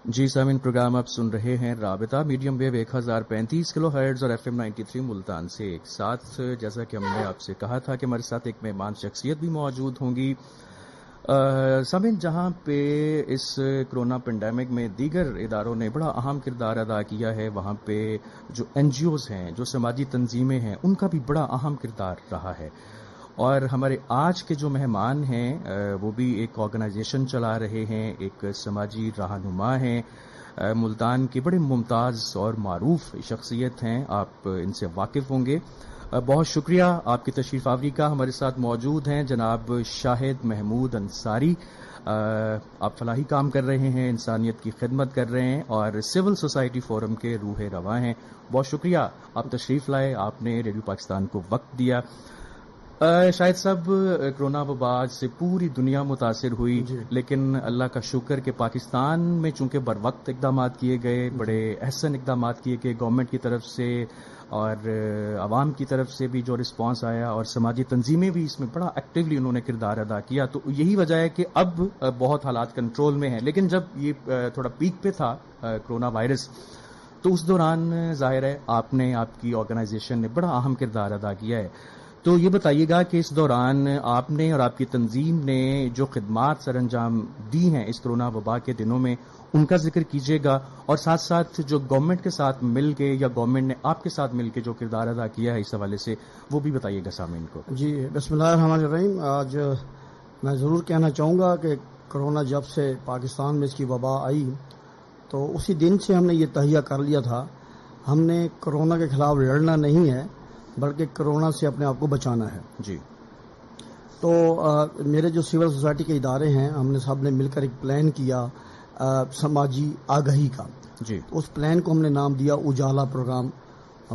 جی سامعین، پروگرام آپ سن رہے ہیں رابطہ میڈیم ویو 1035 کلو ہرٹز اور FM 93 ملتان سے ایک ساتھ. جیسا کہ ہم نے آپ سے کہا تھا کہ ہمارے ساتھ ایک مہمان شخصیت بھی موجود ہوں گی. سامعین، جہاں پہ اس کرونا پینڈیمک میں دیگر اداروں نے بڑا اہم کردار ادا کیا ہے، وہاں پہ جو NGOs ہیں، جو سماجی تنظیمیں ہیں، ان کا بھی بڑا اہم کردار رہا ہے. اور ہمارے آج کے جو مہمان ہیں وہ بھی ایک آرگنائزیشن چلا رہے ہیں، ایک سماجی رہنما ہیں، ملتان کے بڑے ممتاز اور معروف شخصیت ہیں. آپ ان سے واقف ہوں گے. بہت شکریہ آپ کی تشریف آوری کا. ہمارے ساتھ موجود ہیں جناب شاہد محمود انصاری. آپ فلاحی کام کر رہے ہیں، انسانیت کی خدمت کر رہے ہیں اور سول سوسائٹی فورم کے روح رواں ہیں. بہت شکریہ آپ تشریف لائے، آپ نے ریڈیو پاکستان کو وقت دیا. شاہد صاحب، کرونا وبا سے پوری دنیا متاثر ہوئی، لیکن اللہ کا شکر کہ پاکستان میں چونکہ بر وقت اقدامات کیے گئے، بڑے احسن اقدامات کیے گئے گورنمنٹ کی طرف سے اور عوام کی طرف سے بھی جو رسپانس آیا، اور سماجی تنظیمیں بھی اس میں بڑا ایکٹیولی انہوں نے کردار ادا کیا. تو یہی وجہ ہے کہ اب بہت حالات کنٹرول میں ہیں. لیکن جب یہ تھوڑا پیک پہ تھا کرونا وائرس، تو اس دوران ظاہر ہے آپ نے، آپ کی آرگنائزیشن نے بڑا اہم کردار ادا کیا ہے. تو یہ بتائیے گا کہ اس دوران آپ نے اور آپ کی تنظیم نے جو خدمات سر انجام دی ہیں اس کرونا وبا کے دنوں میں، ان کا ذکر کیجیے گا، اور ساتھ ساتھ جو گورنمنٹ کے ساتھ مل کے یا گورنمنٹ نے آپ کے ساتھ مل کے جو کردار ادا کیا ہے اس حوالے سے، وہ بھی بتائیے گا سامعین کو. جی، بسم اللہ الرحمن الرحیم. آج میں ضرور کہنا چاہوں گا کہ کرونا جب سے پاکستان میں اس کی وبا آئی تو اسی دن سے ہم نے یہ تہیہ کر لیا تھا، ہم نے کرونا کے خلاف لڑنا نہیں ہے بلکہ کرونا سے اپنے آپ کو بچانا ہے. جی. تو میرے جو سول سوسائٹی کے ادارے ہیں، ہم نے سب نے مل کر ایک پلان کیا سماجی آگہی کا. جی. اس پلان کو ہم نے نام دیا اجالا پروگرام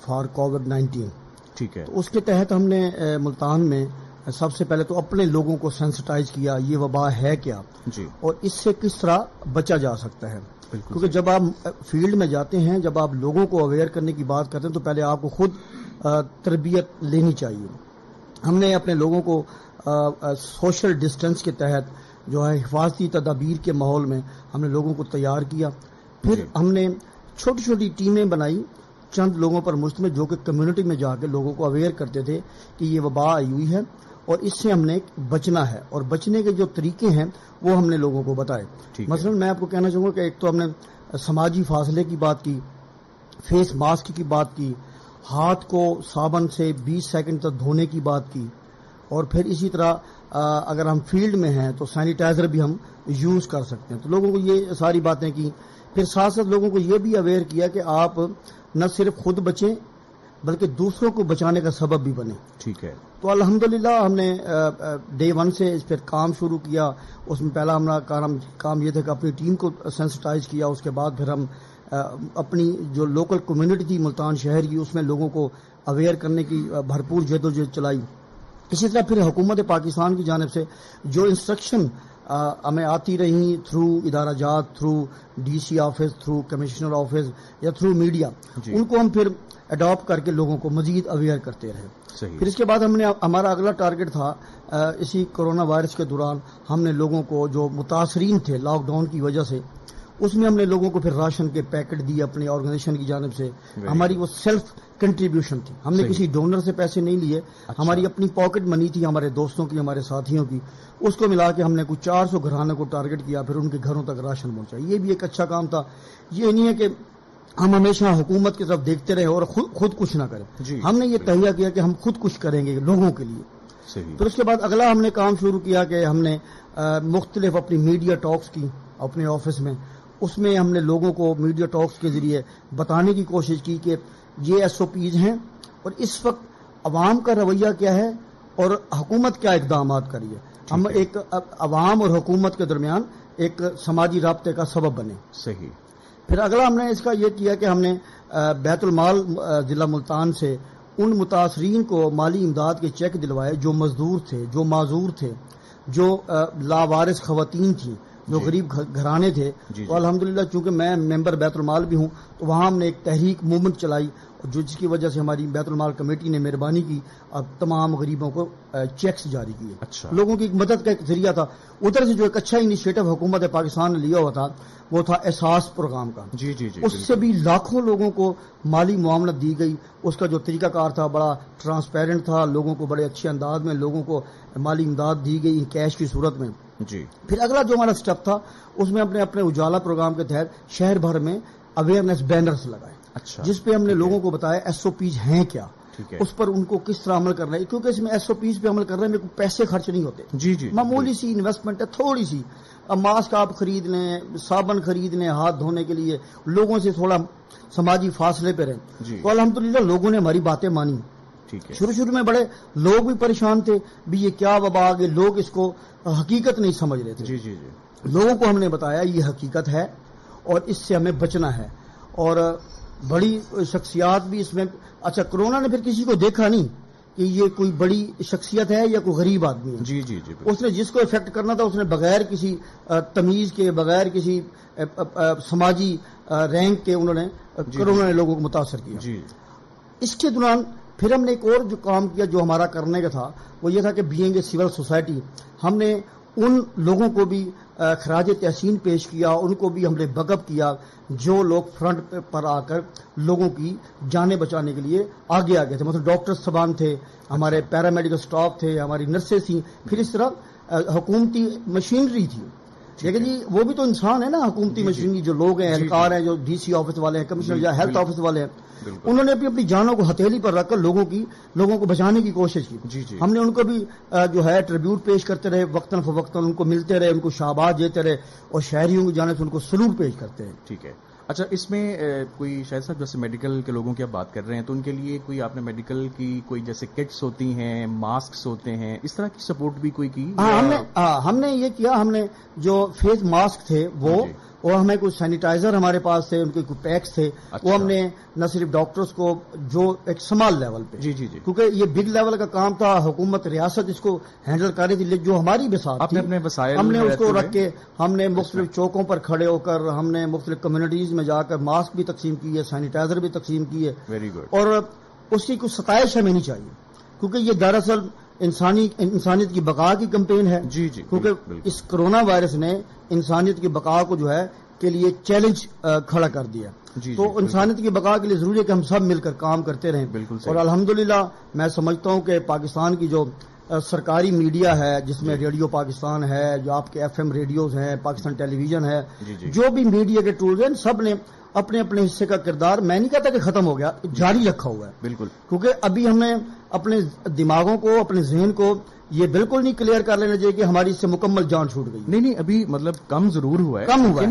فار کووڈ-19. ٹھیک ہے. تو اس کے تحت ہم نے ملتان میں سب سے پہلے تو اپنے لوگوں کو سینسٹائز کیا، یہ وبا ہے کیا، جی، اور اس سے کس طرح بچا جا سکتا ہے. کیونکہ جب آپ فیلڈ میں جاتے ہیں، جب آپ لوگوں کو اویئر کرنے کی بات کرتے ہیں تو پہلے آپ کو خود تربیت لینی چاہیے. ہم نے اپنے لوگوں کو سوشل ڈسٹینس کے تحت جو ہے حفاظتی تدابیر کے ماحول میں ہم نے لوگوں کو تیار کیا. پھر ہم نے چھوٹی چھوٹی ٹیمیں بنائی چند لوگوں پر مشتمل، جو کہ کمیونٹی میں جا کے لوگوں کو اویئر کرتے تھے کہ یہ وبا آئی ہوئی ہے اور اس سے ہم نے بچنا ہے، اور بچنے کے جو طریقے ہیں وہ ہم نے لوگوں کو بتائے. مثلا میں آپ کو کہنا چاہوں گا کہ ایک تو ہم نے سماجی فاصلے کی بات کی، فیس ماسک کی بات کی، ہاتھ کو صابن سے 20 سیکنڈ تک دھونے کی بات کی، اور پھر اسی طرح اگر ہم فیلڈ میں ہیں تو سینیٹائزر بھی ہم یوز کر سکتے ہیں. تو لوگوں کو یہ ساری باتیں کی. پھر ساتھ ساتھ لوگوں کو یہ بھی اویئر کیا کہ آپ نہ صرف خود بچیں بلکہ دوسروں کو بچانے کا سبب بھی بنے. ٹھیک ہے. تو الحمدللہ ہم نے ڈے 1 سے اس پر کام شروع کیا. اس میں پہلا ہمارا کام یہ تھا کہ اپنی ٹیم کو سینسٹائز کیا. اس کے بعد پھر ہم اپنی جو لوکل کمیونٹی تھی ملتان شہر کی، اس میں لوگوں کو اویئر کرنے کی بھرپور جدوجہد چلائی. اسی طرح پھر حکومت پاکستان کی جانب سے جو انسٹرکشن ہمیں آتی رہی تھرو ادارہ جات، through DC office, through commissioner office یا تھرو میڈیا، ان کو ہم پھر اڈاپٹ کر کے لوگوں کو مزید اویئر کرتے رہے. پھر اس کے بعد ہمارا اگلا ٹارگٹ تھا اسی کرونا وائرس کے دوران ہم نے لوگوں کو جو متاثرین تھے لاک ڈاؤن کی وجہ سے، اس میں ہم نے لوگوں کو پھر راشن کے پیکٹ دیے اپنی آرگنائزیشن کی جانب سے. ہماری وہ سیلف کنٹریبیوشن تھی، ہم نے کسی ڈونر سے پیسے نہیں لیے. ہماری اپنی پاکٹ منی تھی، ہمارے دوستوں کی، ہمارے ساتھیوں کی. اس کو ملا کے ہم نے کچھ 400 گھرانوں کو ٹارگٹ کیا، پھر ان کے گھروں تک راشن پہنچا. یہ بھی ایک اچھا کام تھا. یہ نہیں ہے کہ ہم ہمیشہ حکومت کی طرف دیکھتے رہے اور خود کچھ نہ کریں. ہم نے یہ تہیہ کیا کہ ہم خود کچھ کریں گے لوگوں کے لیے. پھر اس کے بعد اگلا ہم نے کام شروع کیا کہ ہم نے مختلف اپنی میڈیا ٹاکس کی اپنے آفس میں. اس میں ہم نے لوگوں کو میڈیا ٹاکس کے ذریعے بتانے کی کوشش کی کہ یہ SOPs ہیں اور اس وقت عوام کا رویہ کیا ہے اور حکومت کیا اقدامات کر رہی ہے. ہم ایک عوام اور حکومت کے درمیان ایک سماجی رابطے کا سبب بنے. صحیح. پھر اگلا ہم نے اس کا یہ کیا کہ ہم نے بیت المال ضلع ملتان سے ان متاثرین کو مالی امداد کے چیک دلوائے جو مزدور تھے، جو معذور تھے، جو لاوارث خواتین تھیں، جو غریب گھرانے تھے. تو الحمدللہ چونکہ میں ممبر بیت المال بھی ہوں تو وہاں ہم نے ایک تحریک موومنٹ چلائی جس کی وجہ سے ہماری بیت المال کمیٹی نے مہربانی کی اب تمام غریبوں کو چیکس جاری کیے. اچھا. لوگوں کی مدد کا ایک ذریعہ تھا. ادھر سے جو ایک اچھا انیشیٹو حکومت پاکستان نے لیا ہوا تھا وہ تھا احساس پروگرام کا. جی جی جی. اس سے بھی لاکھوں لوگوں کو مالی معاونت دی گئی. اس کا جو طریقہ کار تھا بڑا ٹرانسپیرنٹ تھا, لوگوں کو بڑے اچھے انداز میں لوگوں کو مالی امداد دی گئی کیش کی صورت میں. جی. پھر اگلا جو ہمارا سٹیپ تھا اس میں اپنے اجالا پروگرام کے تحت شہر بھر میں اویئرنیس بینرز لگائے. اچھا. جس پہ ہم نے لوگوں کو بتایا ایس او پیز ہیں کیا, اس پر ان کو کس طرح عمل کرنا ہے, کیونکہ اس میں ایس او پیز پہ عمل کر رہے ہیں, میرے کو پیسے خرچ نہیں ہوتے. جی جی. معمولی سی انویسٹمنٹ ہے, تھوڑی سی. اب ماسک آپ خرید لیں, صابن خرید لیں ہاتھ دھونے کے لیے, لوگوں سے تھوڑا سماجی فاصلے پہ رہیں. تو الحمدللہ لوگوں نے ہماری باتیں مانی. شروع میں بڑے لوگ بھی پریشان تھے بھی یہ کیا وبا آ گئی, لوگ اس کو حقیقت نہیں سمجھ رہے تھے. جی جی جی. لوگوں کو ہم نے بتایا یہ حقیقت ہے اور اس سے ہمیں بچنا ہے. اور بڑی شخصیات بھی اس میں. اچھا, کرونا نے پھر کسی کو دیکھا نہیں کہ یہ کوئی بڑی شخصیت ہے یا کوئی غریب آدمی ہے. جی جی جی. اس نے جس کو افیکٹ کرنا تھا اس نے بغیر کسی تمیز کے, بغیر کسی سماجی رینک کے انہوں نے کرونا نے لوگوں کو متاثر کیا. جی. اس کے دوران پھر ہم نے ایک اور جو کام کیا جو ہمارا کرنے کا تھا وہ یہ تھا کہ بینگ اے سول سوسائٹی ہم نے ان لوگوں کو بھی خراج تحسین پیش کیا, ان کو بھی ہم نے بیک اپ کیا جو لوگ فرنٹ پر آ کر لوگوں کی جانیں بچانے کے لیے آگے تھے. مطلب ڈاکٹر صبان تھے, ہمارے پیرامیڈیکل سٹاف تھے, ہماری نرسیں تھیں, پھر اس طرح حکومتی مشینری تھی. لیکن جی وہ بھی تو انسان ہے نا, حکومتی مشینری جو لوگ ہیں, اہلکار ہیں, جو ڈی سی آفس والے ہیں, کمشنر یا ہیلتھ آفس والے ہیں, انہوں نے بھی اپنی جانوں کو ہتھیلی پر رکھ کر لوگوں کو بچانے کی کوشش کی. جی جی. ہم نے ان کو بھی جو ہے ٹریبیوٹ پیش کرتے رہے, وقتاً فوقتاً ان کو ملتے رہے, ان کو شاباش دیتے رہے, اور شہریوں کی جانب سے ان کو سلوٹ پیش کرتے ہیں. ٹھیک ہے. اچھا, اس میں کوئی شاید صاحب جیسے میڈیکل کے لوگوں کی آپ بات کر رہے ہیں تو ان کے لیے کوئی آپ نے میڈیکل کی کوئی جیسے کٹس ہوتی ہیں, ماسکس ہوتے ہیں, اس طرح کی سپورٹ بھی کوئی کی؟ ہم نے یہ کیا, ہم نے جو فیس ماسک تھے وہ اور ہمیں کچھ سینیٹائزر ہمارے پاس تھے, ان کے کچھ پیکس تھے. وہ ہم نے نہ صرف ڈاکٹرز کو جو ایک اسمال لیول پہ, جی جی جی, کیونکہ یہ بگ لیول کا کام تھا, حکومت ریاست اس کو ہینڈل کر رہی تھی, جو ہماری بساط تھی اپنے وسائل ہم نے اس کو رکھ کے ہم نے مختلف چوکوں پر کھڑے ہو کر ہم نے مختلف کمیونٹیز میں جا کر ماسک بھی تقسیم کیے, سینیٹائزر بھی تقسیم کیے. Very good. اور اس کی کچھ ستائش ہمیں نہیں چاہیے کیونکہ یہ دراصل انسانیت کی بقا کی کمپین ہے. جی جی. کیونکہ اس کرونا وائرس نے انسانیت کی بقا کو جو ہے کے لیے چیلنج کھڑا کر دیا. جی. تو انسانیت کی بقا کے لیے ضروری ہے کہ ہم سب مل کر کام کرتے رہیں. بالکل. اور الحمدللہ میں سمجھتا ہوں کہ پاکستان کی جو سرکاری میڈیا ہے جس میں ریڈیو پاکستان ہے, جو آپ کے ایف ایم ریڈیوز ہیں, پاکستان ٹیلی ویژن ہے, جو بھی میڈیا کے ٹولز ہیں, سب نے اپنے اپنے حصے کا کردار, میں نہیں کہتا کہ ختم ہو گیا, جاری رکھا ہوا ہے. بالکل. کیونکہ ابھی ہمیں اپنے دماغوں کو, اپنے ذہن کو یہ بالکل نہیں کلیئر کر لینا چاہیے کہ ہماری اس سے مکمل جان چھوٹ گئی. نہیں, ابھی مطلب کم ضرور ہوا ہے,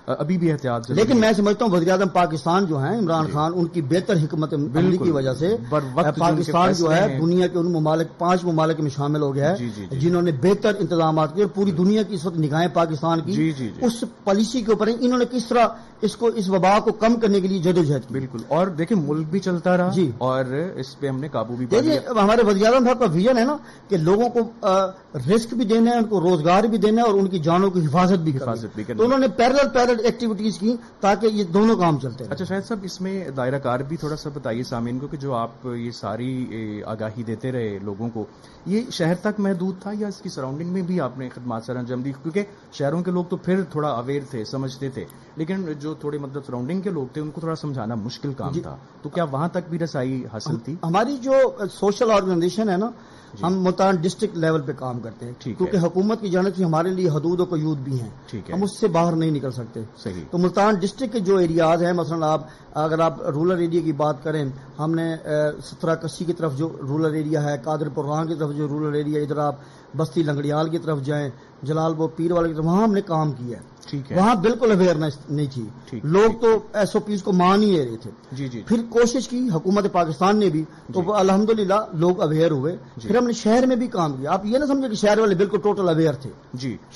ابھی بھی احتیاط. لیکن میں سمجھتا ہوں وزیر اعظم پاکستان جو ہیں عمران خان, ان کی بہتر حکمت عملی کی وجہ سے پاکستان جو ہے دنیا کے ان 5 ممالک میں شامل ہو گیا ہے جنہوں نے بہتر انتظامات کیے. پوری دنیا کی اس وقت نگاہیں پاکستان کی اس پالیسی کے اوپر ہیں, انہوں نے کس طرح اس وبا کو کم کرنے کے لیے جدوجہد کی. بالکل. اور دیکھیں ملک بھی چلتا رہا جی, اور اس پہ ہم نے قابو بھی پایا. ہمارے وزیر اعظم صاحب کا ویژن ہے نا کہ لوگوں کو رسک بھی دینا ہے, ان کو روزگار بھی دینا ہے, اور ان کی جانوں کی حفاظت بھی کرنا. تو انہوں نے پیرل ایکٹیویٹیز کی تاکہ یہ دونوں کام چلتے ہیں. اچھا شاید صاحب, اس میں دائرہ کار بھی تھوڑا سا بتائیے سامعین کو کہ جو آپ یہ ساری آگاہی دیتے رہے لوگوں کو, یہ شہر تک محدود تھا یا اس کی سراؤنڈنگ میں بھی آپ نے خدمات سر انجام دی؟ کیونکہ شہروں کے لوگ تو پھر تھوڑا اویئر تھے, سمجھتے تھے, لیکن جو تھوڑے مطلب سراؤنڈنگ کے لوگ تھے ان کو تھوڑا سمجھانا مشکل کام تھا. تو کیا وہاں تک بھی رسائی حاصل تھی؟ ہماری جو سوشل آرگنائزیشن ہے نا, ہم ملتان ڈسٹرکٹ لیول پہ کام کرتے ہیں, کیونکہ حکومت کی جانب سے ہمارے لیے حدود و قیود بھی ہیں, ہم اس سے باہر نہیں نکل سکتے. تو ملتان ڈسٹرکٹ کے جو ایریاز ہیں, مثلا اگر آپ رورل ایریا کی بات کریں, ہم نے 17 کسی کی طرف جو رورل ایریا ہے, قادر پوران کی طرف جو رورل ایریا, ادھر آپ بستی لنگڑیال کی طرف جائیں, جلال بو پیر والے کی طرف, وہاں ہم نے کام کیا ہے. وہاں بالکل اویئرنیس نہیں تھی, لوگ تو ایس او پیز کو مان ہی رہے تھے. پھر کوشش کی حکومت پاکستان نے بھی, تو الحمدللہ لوگ اویئر ہوئے. پھر ہم نے شہر میں بھی کام کیا. آپ یہ نہ سمجھے کہ شہر والے بالکل ٹوٹل اویئر تھے,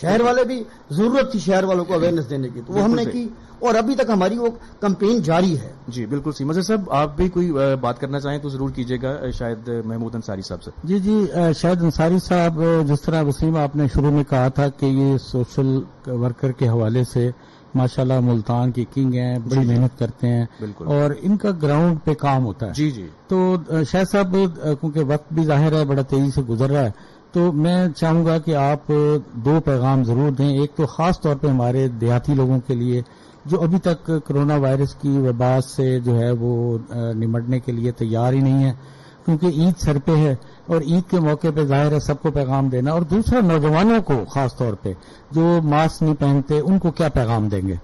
شہر والے بھی ضرورت تھی شہر والوں کو اویئرنیس دینے کی, تو وہ ہم نے کی, اور ابھی تک ہماری وہ کمپین جاری ہے. جی بالکل صحیح. مظہر صاحب آپ بھی کوئی بات کرنا چاہیں تو ضرور کیجیے گا, شاید محمود انصاری صاحب سے. جی شاید انصاری صاحب, جس طرح وسیم آپ نے شروع میں کہا تھا کہ یہ سوشل ورکر کے حوالے سے ماشاءاللہ ملتان کی کنگ ہیں، بڑی محنت کرتے ہیں اور ان کا گراؤنڈ پہ کام ہوتا ہے. جی جی. تو شاہد صاحب کیونکہ وقت بھی ظاہر ہے بڑا تیزی سے گزر رہا ہے، تو میں چاہوں گا کہ آپ 2 پیغام ضرور دیں. ایک تو خاص طور پہ ہمارے دیہاتی لوگوں کے لیے جو ابھی تک کرونا وائرس کی وبا سے جو ہے وہ نمٹنے کے لیے تیار ہی نہیں ہے، کیونکہ عید سر پہ ہے اور عید کے موقع پہ ظاہر ہے سب کو پیغام دینا. اور دوسرا نوجوانوں کو خاص طور پہ جو ماسک نہیں پہنتے ان کو کیا پیغام دیں گے؟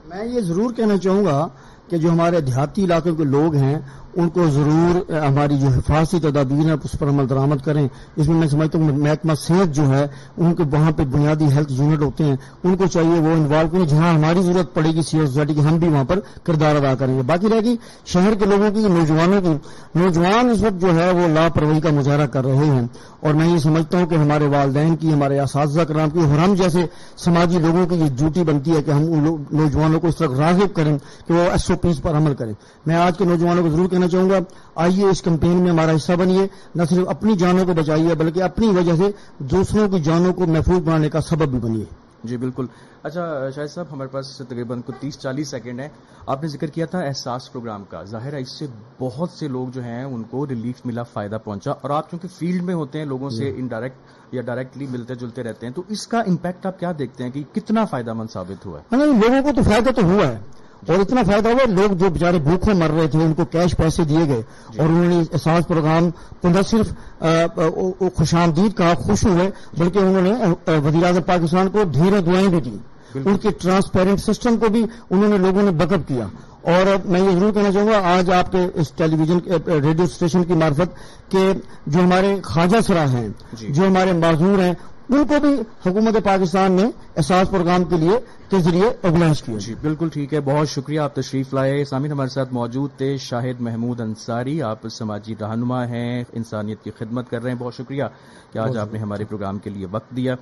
میں یہ ضرور کہنا چاہوں گا کہ جو ہمارے دیہاتی علاقے کے لوگ ہیں ان کو ضرور ہماری جو حفاظتی تدابیر ہیں اس پر عمل درآمد کریں. اس میں سمجھتا ہوں محکمہ صحت جو ہے ان کے وہاں پہ بنیادی ہیلتھ یونٹ ہوتے ہیں، ان کو چاہیے وہ انوالو کریں جہاں ہماری ضرورت پڑے گی سوسائٹی کی، ہم بھی وہاں پر کردار ادا کریں گے. باقی رہے گی شہر کے لوگوں کی، نوجوانوں کی. نوجوان اس وقت جو ہے وہ لاپرواہی کا مظاہرہ کر رہے ہیں اور میں یہ سمجھتا ہوں کہ ہمارے والدین کی، ہمارے اساتذہ کرام کی اور ہم جیسے سماجی لوگوں کی یہ ڈیوٹی بنتی ہے کہ ہم ان نوجوانوں کو اس طرح راغب کریں کہ وہ SOPs پر عمل کریں. میں آج کے نوجوانوں کو ضرور کہنا چاہوں گا آئیے اس کمپین میں ہمارا حصہ بنیے، نہ صرف اپنی جانوں کو بچائیے بلکہ اپنی وجہ سے دوسروں کی جانوں کو محفوظ بنانے کا سبب بھی بنیے. جی بالکل. اچھا شاہد صاحب، ہمارے پاس تقریباً 30-40 سیکنڈ ہے. آپ نے ذکر کیا تھا احساس پروگرام کا. ظاہر ہے اس سے بہت سے لوگ جو ہیں ان کو ریلیف ملا، فائدہ پہنچا، اور آپ چونکہ فیلڈ میں ہوتے ہیں لوگوں سے انڈائریکٹ یا ڈائریکٹلی ملتے جلتے رہتے ہیں، تو اس کا امپیکٹ آپ کیا دیکھتے ہیں کہ کتنا فائدہ مند ثابت ہوا ہے؟ لوگوں کو تو فائدہ تو ہوا ہے اور اتنا فائدہ ہوا، لوگ جو بیچارے بھوکے مر رہے تھے ان کو کیش پیسے دیے گئے اور انہوں نے احساس پروگرام کو نہ صرف خوش آمدید کہا، خوش ہوئے، بلکہ انہوں نے وزیر اعظم پاکستان کو ڈھیروں دعائیں بھی دی. ان کے ٹرانسپیرنٹ سسٹم کو بھی انہوں نے لوگوں نے بیک اپ کیا. اور میں یہ ضرور کہنا چاہوں گا آج آپ کے اس ٹیلی ویژن ریڈیو اسٹیشن کی معرفت کہ جو ہمارے خواجہ سرا ہیں، جو ہمارے معذور ہیں، ان کو بھی حکومت پاکستان نے احساس پروگرام کے ذریعے آرگنائز کیا. جی بالکل ٹھیک ہے، بہت شکریہ آپ تشریف لائے. سامعین ہمارے ساتھ موجود تھے شاہد محمود انصاری، آپ سماجی رہنما ہیں، انسانیت کی خدمت کر رہے ہیں. بہت شکریہ کہ آج آپ نے ہمارے پروگرام کے لیے وقت دیا.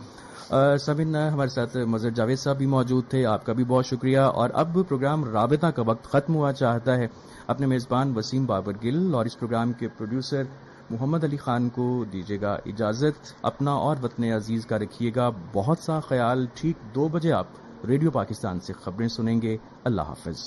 سامعین ہمارے ساتھ مظہر جاوید صاحب بھی موجود تھے، آپ کا بھی بہت شکریہ. اور اب پروگرام رابطہ کا وقت ختم ہوا چاہتا ہے. اپنے میزبان وسیم بابر گل اور اس پروگرام کے پروڈیوسر محمد علی خان کو دیجیے گا اجازت. اپنا اور وطن عزیز کا رکھیے گا بہت سا خیال. ٹھیک 2 بجے آپ ریڈیو پاکستان سے خبریں سنیں گے. اللہ حافظ.